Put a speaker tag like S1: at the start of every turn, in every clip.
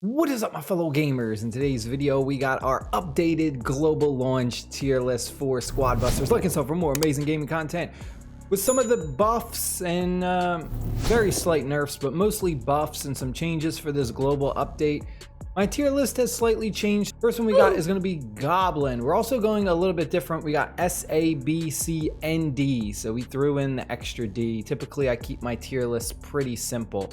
S1: What is up, my fellow gamers? In today's video we got our updated global launch tier list for Squad Busters. Like and so for more amazing gaming content with some of the buffs and very slight nerfs, but mostly buffs and some changes for this global update. My tier list has slightly changed. First one we got is going to be Goblin. We're also going a little bit different. We got S, A, B, C, and D. So we threw in the extra D. Typically I keep my tier list pretty simple.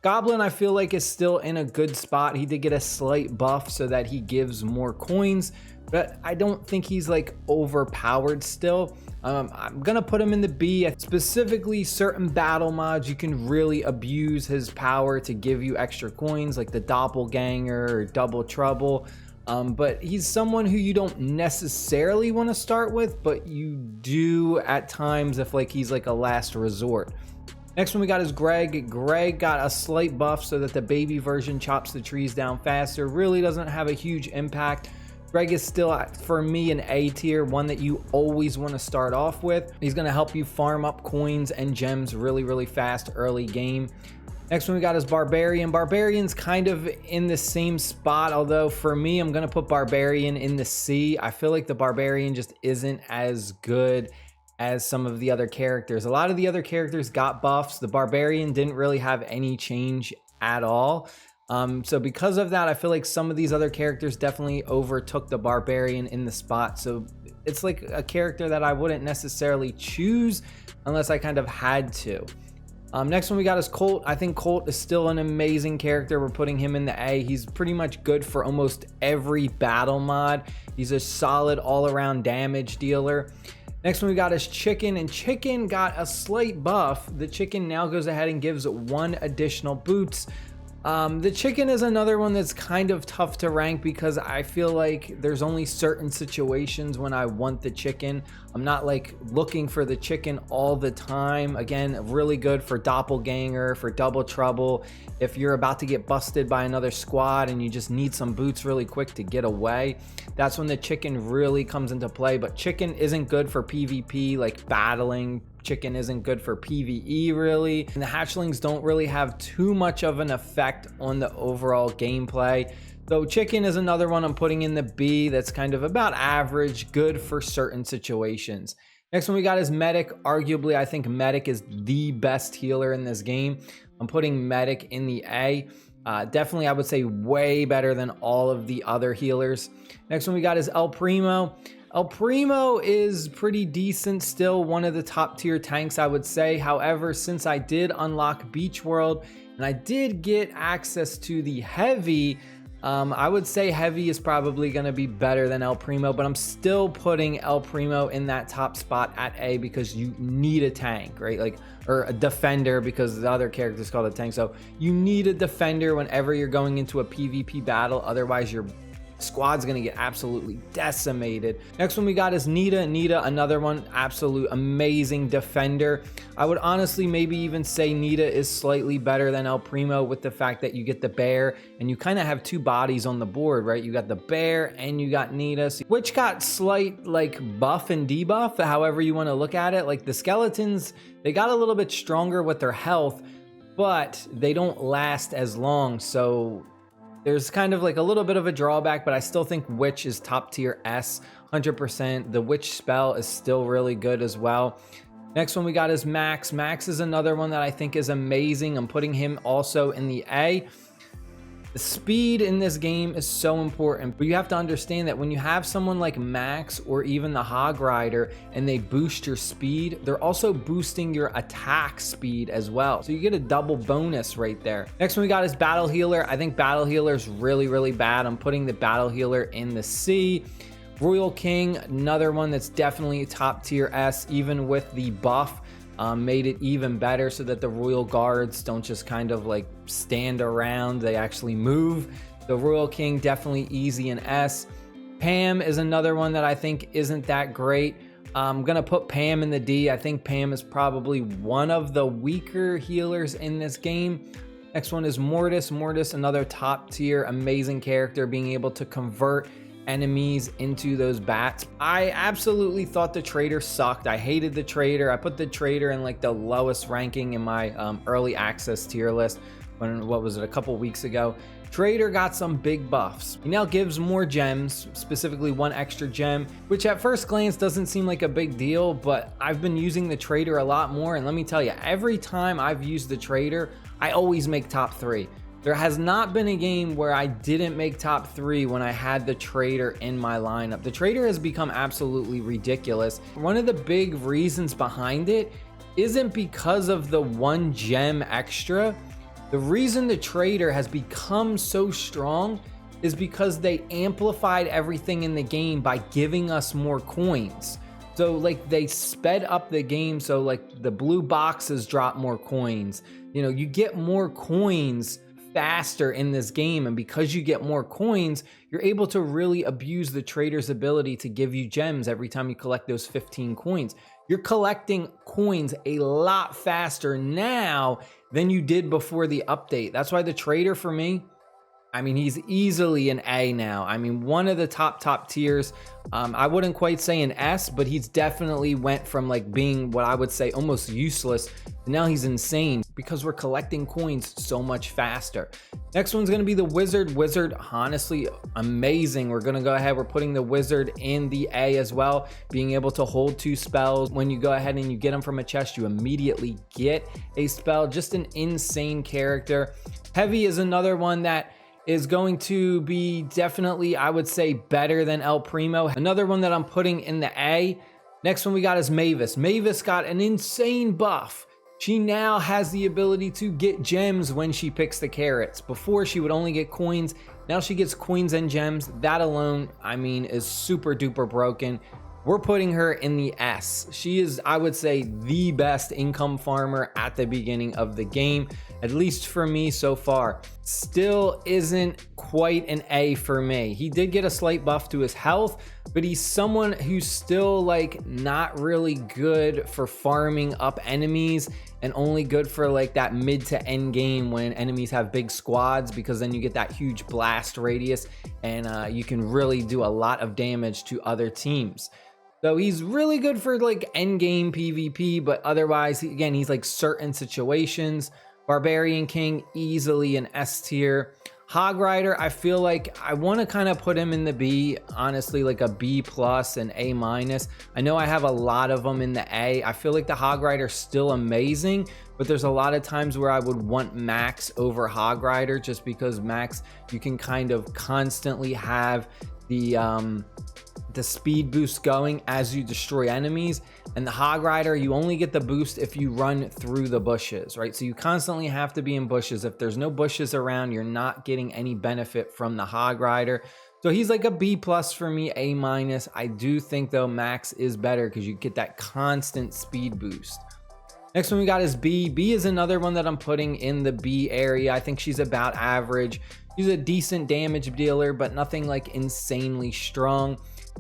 S1: Goblin, I feel like, is still in a good spot. He did get a slight buff so that he gives more coins, but I don't think he's like overpowered still. I'm gonna put him in the B. Specifically, certain battle mods, you can really abuse his power to give you extra coins, like the doppelganger or double trouble. But he's someone who you don't necessarily want to start with, but you do at times if like he's like a last resort. Next one we got is Greg. Greg got a slight buff so that the baby version chops the trees down faster. Really doesn't have a huge impact. Greg is still, for me, an A tier, one that you always want to start off with. He's going to help you farm up coins and gems really fast early game. Next one we got is Barbarian. Barbarian's kind of in the same spot, although for me, I'm going to put Barbarian in the C. I feel like the Barbarian just isn't as good as some of the other characters. A lot of the other characters got buffs. The Barbarian didn't really have any change at all. So because of that, I feel like some of these other characters definitely overtook the Barbarian in the spot. So it's like a character that I wouldn't necessarily choose unless I kind of had to. Next one we got is Colt. I think Colt is still an amazing character. We're putting him in the A. He's pretty much good for almost every battle mod. He's a solid all-around damage dealer. Next one we got is Chicken, and Chicken got a slight buff. The Chicken now goes ahead and gives 1 additional boots. The Chicken is another one that's kind of tough to rank because I feel like there's only certain situations when I want the Chicken. I'm not like looking for the Chicken all the time. Again, really good for doppelganger, for double trouble. If you're about to get busted by another squad and you just need some boots really quick to get away, that's when the Chicken really comes into play. But Chicken isn't good for PvP, like battling. Chicken isn't good for PvE really, and the hatchlings don't really have too much of an effect on the overall gameplay. So Chicken is another one I'm putting in the B. That's kind of about average, good for certain situations. Next one we got is Medic. Arguably, I think Medic is the best healer in this game. I'm putting Medic in the A. Definitely, I would say way better than all of the other healers. Next one we got is El Primo. El Primo is pretty decent, still one of the top tier tanks, I would say. However, since I did unlock Beach World and I did get access to the Heavy, I would say Heavy is probably going to be better than El Primo, but I'm still putting El Primo in that top spot at A because you need a tank, right? Like, or a defender, because the other character is called a tank. So you need a defender whenever you're going into a PvP battle. Otherwise, your squad's gonna get absolutely decimated. Next one we got is Nita. Nita, another one, absolute amazing defender. I would honestly maybe even say Nita is slightly better than El Primo with the fact that you get the bear and you kind of have 2 bodies on the board, right? You got the bear and you got Nita, which got slight like buff and debuff, however you want to look at it. Like the skeletons, they got a little bit stronger with their health, but they don't last as long. So there's kind of like a little bit of a drawback, but I still think Witch is top tier S, 100%. The Witch spell is still really good as well. Next one we got is Max. Max is another one that I think is amazing. I'm putting him also in the A. The speed in this game is so important, but you have to understand that when you have someone like Max or even the Hog Rider and they boost your speed, they're also boosting your attack speed as well. So you get a double bonus right there. Next one we got is Battle Healer. I think Battle Healer is really bad. I'm putting the Battle Healer in the C. Royal King, another one that's definitely top tier S, even with the buff. Made it even better so that the Royal Guards don't just kind of like stand around, they actually move. The Royal King, definitely easy in S. Pam is another one that I think isn't that great. I'm gonna put Pam in the D. I think Pam is probably one of the weaker healers in this game. Next one is Mortis. Mortis, another top tier amazing character, being able to convert enemies into those bats. I absolutely thought the trader sucked. I hated the trader. I put the trader in like the lowest ranking in my early access tier list when, what was it, a couple weeks ago. Trader got some big buffs. He now gives more gems, specifically 1 extra gem, which at first glance doesn't seem like a big deal, but I've been using the Trader a lot more, and let me tell you, every time I've used the Trader, I always make top 3. There has not been a game where I didn't make top 3 when I had the Trader in my lineup. The Trader has become absolutely ridiculous. One of the big reasons behind it isn't because of the 1 gem extra. The reason the Trader has become so strong is because they amplified everything in the game by giving us more coins. So like they sped up the game, so like the blue boxes drop more coins. You know, you get more coins faster in this game, and because you get more coins, you're able to really abuse the Trader's ability to give you gems every time you collect those 15 coins. You're collecting coins a lot faster now than you did before the update. That's why the Trader, for me, I mean, he's easily an A now. I mean, one of the top tiers. I wouldn't quite say an S, but he's definitely went from like being what I would say almost useless to now he's insane because we're collecting coins so much faster. Next one's gonna be the Wizard. Wizard, honestly, amazing. We're gonna go ahead, we're putting the Wizard in the A as well. Being able to hold 2 spells. When you go ahead and you get them from a chest, you immediately get a spell. Just an insane character. Heavy is another one that is going to be definitely, I would say, better than El Primo. Another one that I'm putting in the A. Next one we got is Mavis. Mavis got an insane buff. She now has the ability to get gems when she picks the carrots. Before, she would only get coins. Now she gets coins and gems. That alone, I mean, is super duper broken. We're putting her in the S. She is, I would say, the best income farmer at the beginning of the game, at least for me so far. Still isn't quite an A for me. He did get a slight buff to his health, but he's someone who's still like not really good for farming up enemies and only good for like that mid to end game when enemies have big squads, because then you get that huge blast radius and you can really do a lot of damage to other teams. So he's really good for like end game PvP, but otherwise, again, he's like certain situations. Barbarian King, easily an S tier. Hog Rider, I feel like I want to kind of put him in the B, honestly, like a B plus and A minus. I know I have a lot of them in the A. I feel like the Hog Rider's still amazing, but there's a lot of times where I would want Max over Hog Rider, just because Max, you can kind of constantly have the speed boost going as you destroy enemies, and the Hog Rider, you only get the boost if you run through the bushes, right? So you constantly have to be in bushes. If there's no bushes around, you're not getting any benefit from the Hog Rider. So he's like a B plus for me, A minus. I do think though Max is better because you get that constant speed boost. Next one we got is B. B is another one that I'm putting in the B area. I think she's about average. She's a decent damage dealer, but nothing like insanely strong.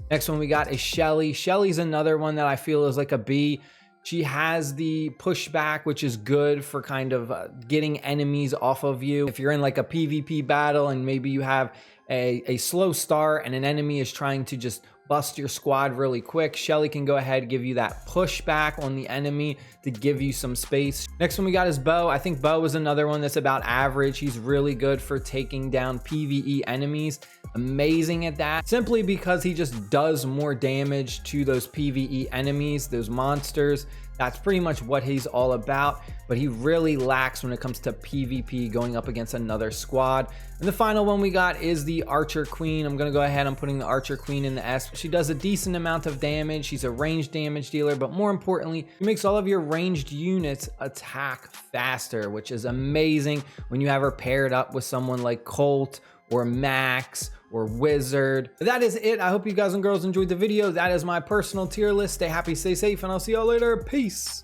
S1: Next one we got is Shelly. Shelly's another one that I feel is like a B. She has the pushback, which is good for kind of getting enemies off of you. If you're in like a PvP battle and maybe you have a slow start and an enemy is trying to just bust your squad really quick, Shelly can go ahead and give you that pushback on the enemy to give you some space. Next one we got is Bo. I think Bo is another one that's about average. He's really good for taking down PvE enemies. Amazing at that, simply because he just does more damage to those PvE enemies, those monsters. That's pretty much what he's all about, but he really lacks when it comes to PvP going up against another squad. And the final one we got is the Archer Queen. I'm gonna go ahead, I'm putting the Archer Queen in the S. She does a decent amount of damage. She's a ranged damage dealer, but more importantly, she makes all of your ranged units attack faster, which is amazing when you have her paired up with someone like Colt or Max or Wizard. But that is it. I hope you guys and girls enjoyed the video. That is my personal tier list. Stay happy, stay safe, and I'll see y'all later. Peace.